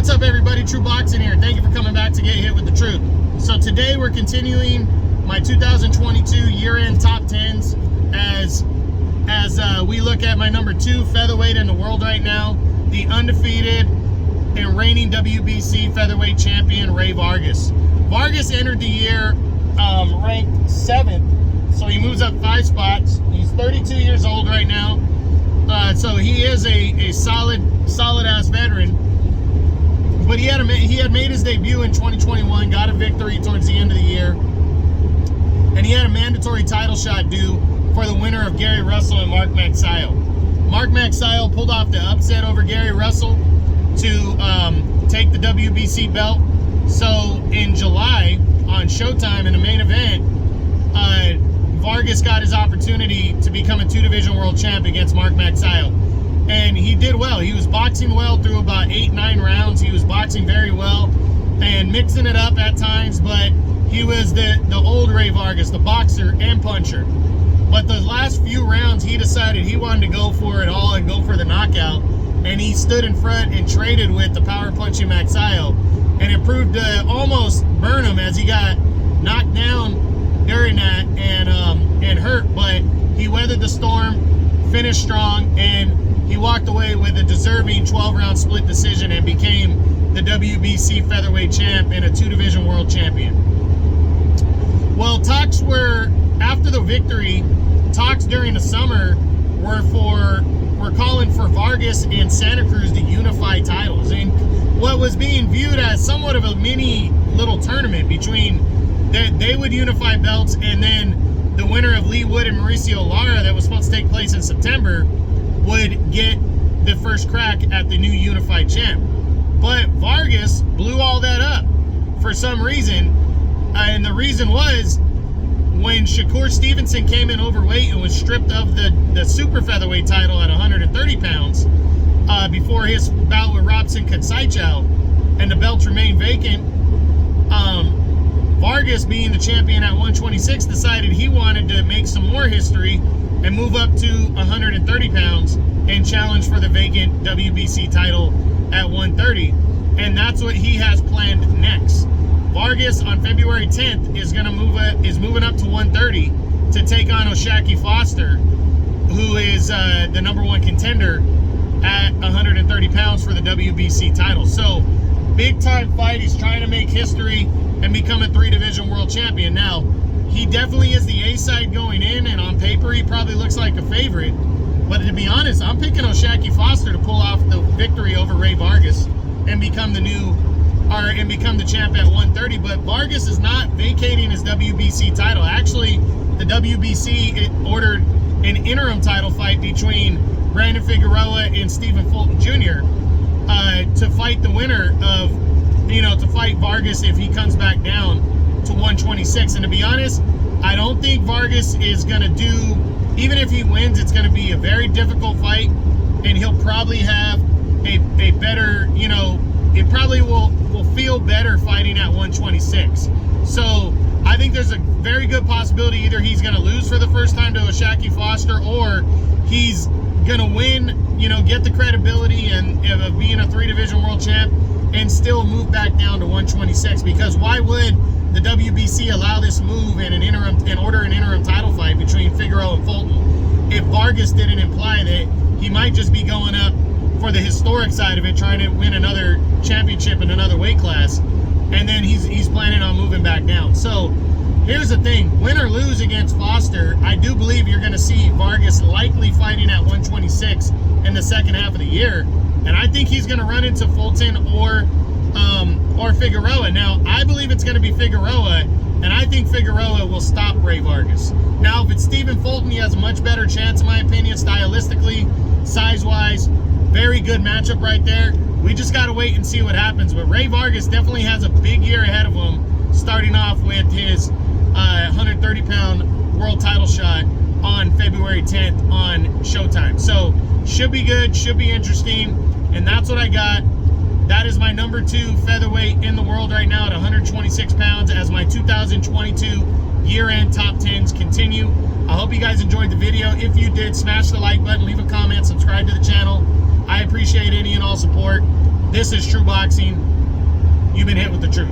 what's up everybody? True Boxing here. Thank you for coming back to Get Hit with the Truth. So today we're continuing my 2022 year-end top 10s as we look at my number 2 featherweight in the world right now, the undefeated and reigning WBC featherweight champion, Rey Vargas. Vargas entered the year ranked 7th, so he moves up 5 spots. He's 32 years old right now, so he is a solid ass veteran. But he had made his debut in 2021, got a victory towards the end of the year, and he had a mandatory title shot due for the winner of Gary Russell and Mark Magsayo. Mark Magsayo pulled off the upset over Gary Russell to take the WBC belt. So in July on Showtime in the main event, Vargas got his opportunity to become a 2-division world champ against Mark Magsayo. And he did well. He was boxing well through about 8-9 rounds. He was boxing very well and mixing it up at times, but he was the old Rey Vargas, the boxer and puncher. But the last few rounds, he decided he wanted to go for it all and go for the knockout. And he stood in front and traded with the power punching Magsayo. And it proved to almost burn him as he got knocked down during that and hurt. But he weathered the storm, finished strong, and he walked away with a deserving 12-round split decision and became the WBC featherweight champ and a 2-division world champion. Well, talks were, after the victory, talks during the summer were calling for Vargas and Santa Cruz to unify titles. And what was being viewed as somewhat of a mini little tournament between that they would unify belts, and then the winner of Lee Wood and Mauricio Lara that was supposed to take place in September would get the first crack at the new unified champ. But Vargas blew all that up for some reason, and the reason was when Shakur Stevenson came in overweight and was stripped of the super featherweight title at 130 pounds before his bout with Robson Kutsaichau, and the belts remained vacant. Vargas, being the champion at 126, decided he wanted to make some more history and move up to 130 pounds and challenge for the vacant WBC title at 130. And that's what he has planned next. Vargas on February 10th is moving up to 130 to take on O'Shaquie Foster, who is the #1 contender at 130 pounds for the WBC title. So big time fight. He's trying to make history and become a 3-division world champion. Now, he definitely is the A side going in, and on paper he probably looks like a favorite. But to be honest, I'm picking O'Shaquie Foster to pull off the victory over Rey Vargas and become the champ at 130. But Vargas is not vacating his WBC title. Actually, the WBC ordered an interim title fight between Brandon Figueroa and Stephen Fulton Jr. To fight the winner of, to fight Vargas if he comes back down to 126. And to be honest, I don't think Vargas is going to do, even if he wins, it's going to be a very difficult fight, and he'll probably have a better, it probably will feel better fighting at 126. So I think there's a very good possibility either he's going to lose for the first time to O'Shaquie Foster, or he's going to win, get the credibility and of being a 3-division world champ and still move back down to 126. Because why would the WBC allow this move and order an interim title fight between Figueroa and Fulton if Vargas didn't imply that he might just be going up for the historic side of it, trying to win another championship in another weight class, and then he's planning on moving back down. So here's the thing, win or lose against Foster, I do believe you're going to see Vargas likely fighting at 126 in the second half of the year, and I think he's going to run into Fulton or Figueroa. Now, I believe it's going to be Figueroa, and I think Figueroa will stop Rey Vargas. Now, if it's Stephen Fulton, he has a much better chance, in my opinion, stylistically, size-wise. Very good matchup right there. We just got to wait and see what happens. But Rey Vargas definitely has a big year ahead of him, starting off with his 130-pound world title shot on February 10th on Showtime. So, should be good, should be interesting, and that's what I got. That is my #2 featherweight in the world right now at 126 pounds as my 2022 year-end top 10s continue. I hope you guys enjoyed the video. If you did, smash the like button, leave a comment, subscribe to the channel. I appreciate any and all support. This is True Boxing. You've been hit with the truth.